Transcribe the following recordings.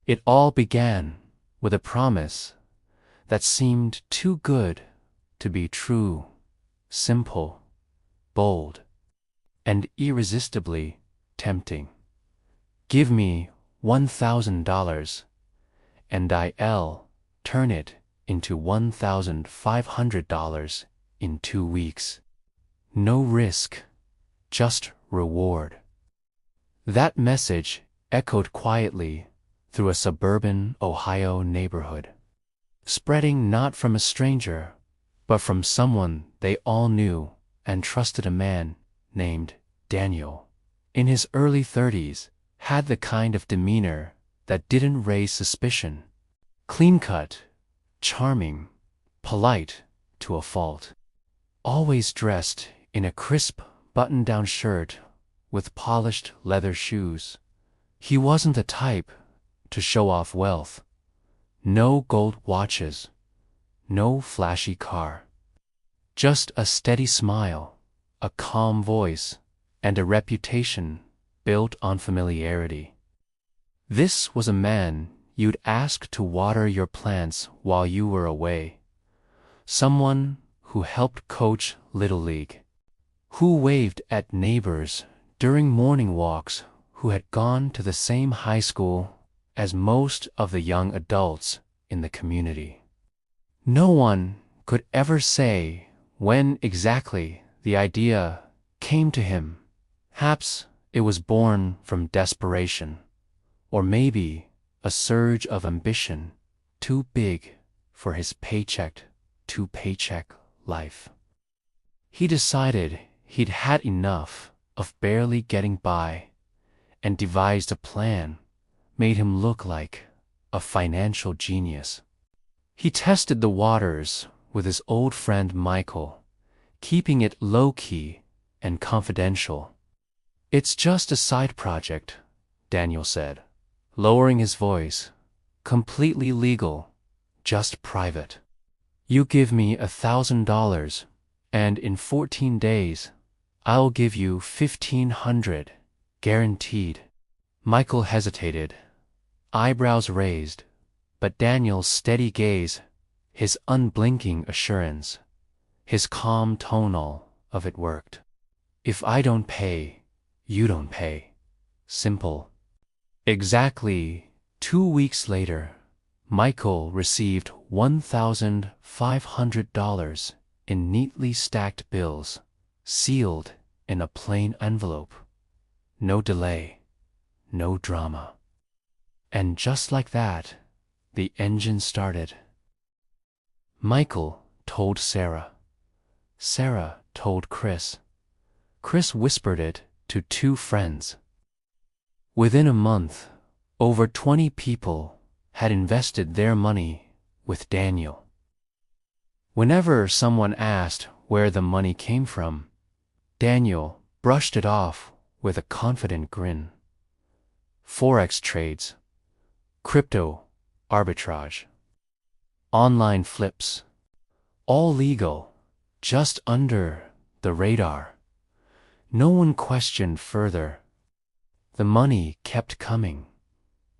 It all began with a promise that seemed too good to be true, simple, bold, and irresistibly tempting. Give me $1,000 and I'll turn it into $1,500 in 2 weeks. No risk, just reward. That message echoed quietly through a suburban Ohio neighborhood, spreading not from a stranger, but from someone they all knew and trusted, a man named Daniel. In his early 30s, had the kind of demeanor that didn't raise suspicion. Clean-cut, charming, polite to a fault. Always dressed in a crisp button-down shirt with polished leather shoes. He wasn't the type to show off wealth. No gold watches, no flashy car. Just a steady smile, a calm voice, and a reputation built on familiarity. This was a man you'd ask to water your plants while you were away. Someone who helped coach Little League, who waved at neighbors during morning walks, who had gone to the same high school as most of the young adults in the community. No one could ever say when exactly the idea came to him. Perhaps it was born from desperation, or maybe a surge of ambition too big for his paycheck-to-paycheck life. He decided he'd had enough of barely getting by and devised a plan made him look like a financial genius. He tested the waters with his old friend Michael, keeping it low-key and confidential. "It's just a side project," Daniel said, lowering his voice. "Completely legal, just private. You give me $1,000, and in 14 days, I'll give you 1,500, guaranteed." Michael hesitated, eyebrows raised, but Daniel's steady gaze, his unblinking assurance, his calm tone, all of it worked. "If I don't pay, you don't pay. Simple." Exactly 2 weeks later, Michael received $1,500 in neatly stacked bills, sealed in a plain envelope. No delay, no drama. And just like that, the engine started. Michael told Sarah. Sarah told Chris. Chris whispered it to 2 friends. Within a month, over 20 people had invested their money with Daniel. Whenever someone asked where the money came from, Daniel brushed it off with a confident grin. Forex trades, crypto arbitrage, online flips, all legal, just under the radar. No one questioned further. The money kept coming.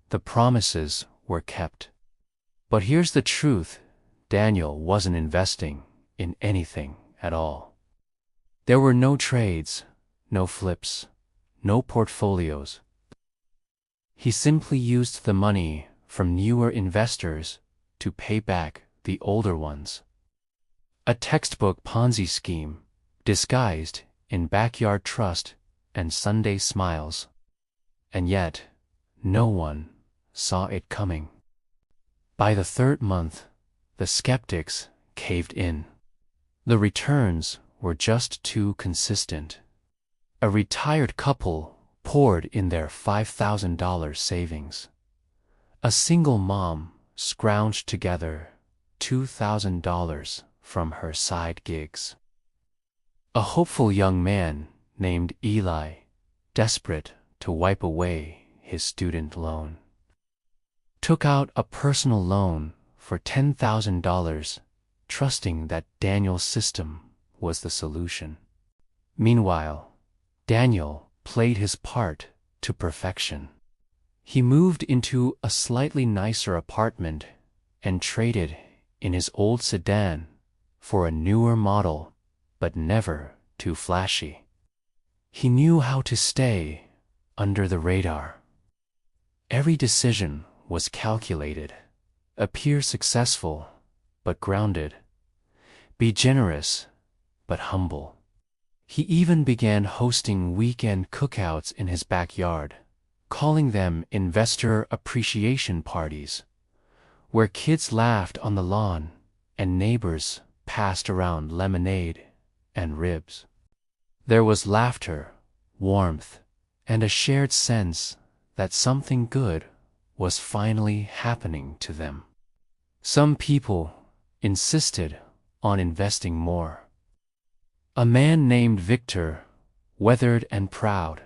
The promises were kept. But here's the truth: Daniel wasn't investing in anything at all. There were no trades, no flips, no portfolios. He simply used the money from newer investors to pay back the older ones. A textbook Ponzi scheme, disguised in backyard trust and Sunday smiles. And yet, no one saw it coming. By the 3rd month, the skeptics caved in. The returns were just too consistent. A retired couple poured in their $5,000 savings. A single mom scrounged together $2,000 from her side gigs. A hopeful young man named Eli, desperate to wipe away his student loan, took out a personal loan for $10,000, trusting that Daniel's system was the solution. Meanwhile, Daniel played his part to perfection. He moved into a slightly nicer apartment and traded in his old sedan for a newer model, but never too flashy. He knew how to stay under the radar. Every decision was calculated. Appear successful, but grounded. Be generous, but humble. He even began hosting weekend cookouts in his backyard, calling them investor appreciation parties, where kids laughed on the lawn and neighbors passed around lemonade and ribs. There was laughter, warmth, and a shared sense that something good was finally happening to them. Some people insisted on investing more. A man named Victor, weathered and proud,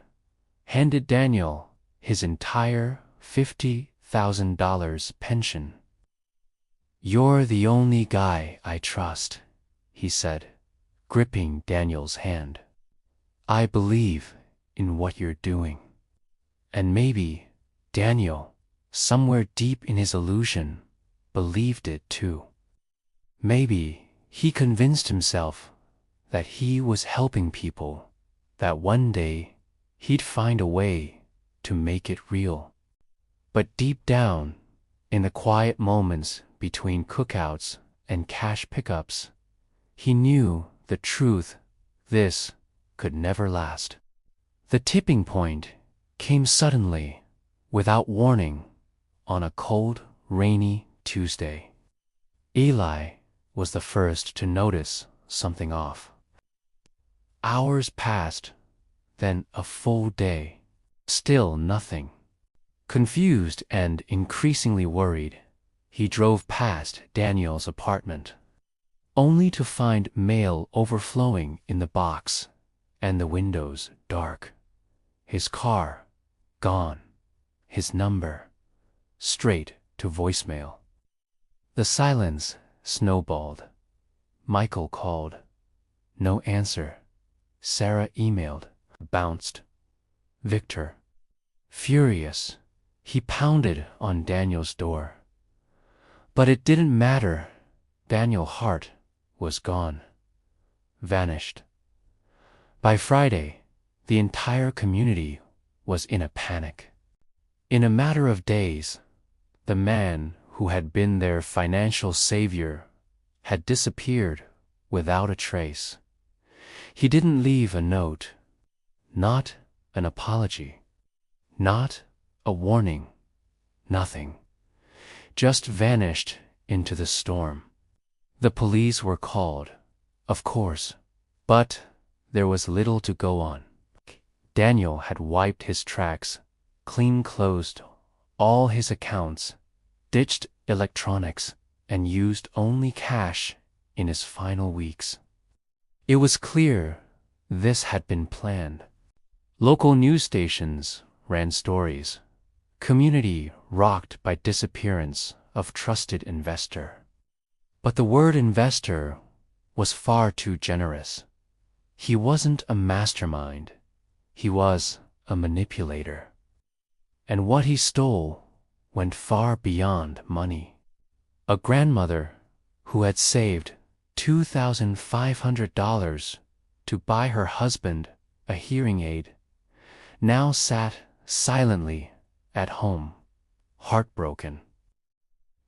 handed Daniel his entire $50,000 pension. "You're the only guy I trust," he said, gripping Daniel's hand. "I believe in what you're doing." And maybe Daniel, somewhere deep in his illusion, believed it too. Maybe he convinced himself that he was helping people, that one day he'd find a way to make it real. But deep down, in the quiet moments between cookouts and cash pickups, he knew the truth: this could never last. The tipping point came suddenly, without warning, on a cold, rainy Tuesday. Eli was the first to notice something off. Hours passed, then a full day. Still nothing. Confused and increasingly worried, he drove past Daniel's apartment, only to find mail overflowing in the box and the windows dark. His car gone, his number straight to voicemail. The silence snowballed. Michael called. No answer. Sarah emailed. Bounced. Victor. Furious, he pounded on Daniel's door. But it didn't matter. Daniel Hart was gone. Vanished. By Friday, the entire community was in a panic. In a matter of days, the man who had been their financial savior had disappeared without a trace. He didn't leave a note, not an apology, not a warning, nothing. Just vanished into the storm. The police were called, of course, but there was little to go on. Daniel had wiped his tracks, closed all his accounts, ditched electronics, and used only cash in his final weeks. It was clear this had been planned. Local news stations ran stories. Community rocked by disappearance of trusted investor. But the word investor was far too generous. He wasn't a mastermind. He was a manipulator. And what he stole went far beyond money. A grandmother who had saved $2,500 to buy her husband a hearing aid now sat silently at home, heartbroken.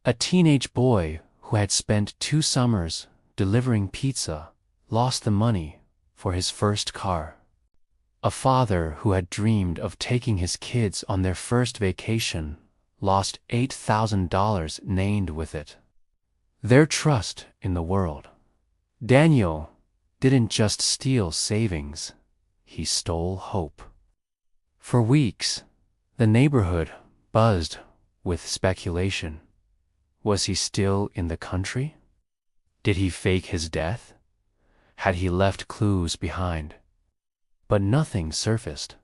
A teenage boy who had spent 2 summers delivering pizza lost the money for his first car. A father who had dreamed of taking his kids on their first vacation lost $8,000 named with it. Their trust in the world. Daniel didn't just steal savings, he stole hope. For weeks, the neighborhood buzzed with speculation. Was he still in the country? Did he fake his death? Had he left clues behind? But nothing surfaced.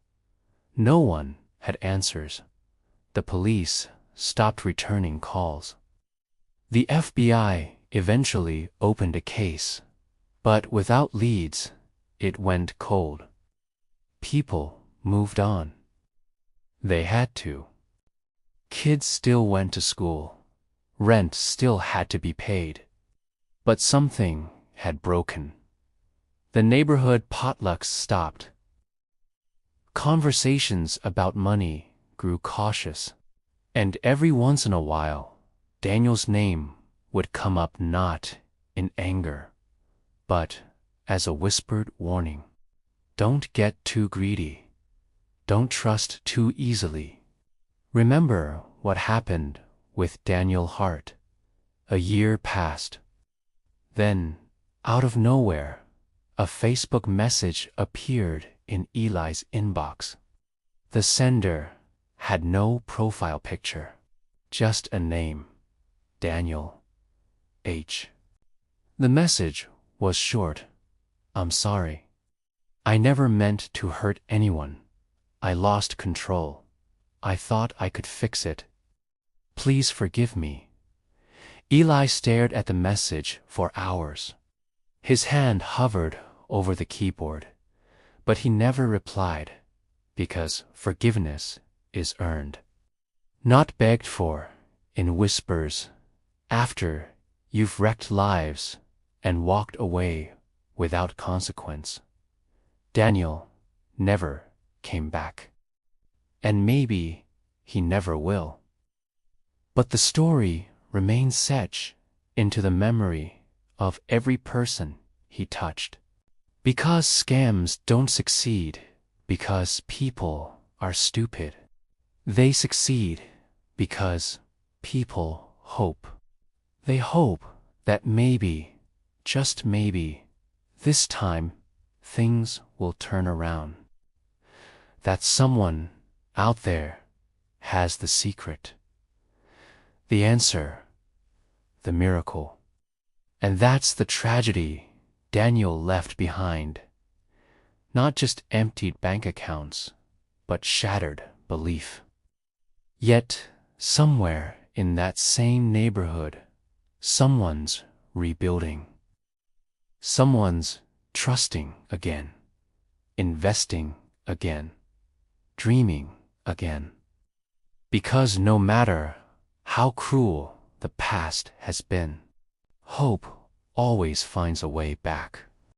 No one had answers. The police stopped returning calls. The FBI eventually opened a case, but without leads, it went cold. People moved on. They had to. Kids still went to school. Rent still had to be paid. But something had broken. The neighborhood potlucks stopped. Conversations about money grew cautious. And every once in a while, Daniel's name would come up not in anger, but as a whispered warning. Don't get too greedy. Don't trust too easily. Remember what happened with Daniel Hart. A year passed. Then, out of nowhere, a Facebook message appeared in Eli's inbox. The sender had no profile picture, just a name, Daniel H. The message was short. I'm sorry. I never meant to hurt anyone. I lost control. I thought I could fix it. Please forgive me. Eli stared at the message for hours. His hand hovered over the keyboard, but he never replied, because forgiveness is earned, not begged for, in whispers, after you've wrecked lives and walked away without consequence. Daniel never came back. And maybe he never will. But the story remains etched into the memory of every person he touched. Because scams don't succeed because people are stupid. They succeed because people hope. They hope that maybe, just maybe, this time things will turn around. That someone out there has the secret, the answer, the miracle. And that's the tragedy Daniel left behind. Not just emptied bank accounts, but shattered belief. Yet, somewhere in that same neighborhood, someone's rebuilding. Someone's trusting again, investing again, dreaming again. Because no matter how cruel the past has been, hope always finds a way back.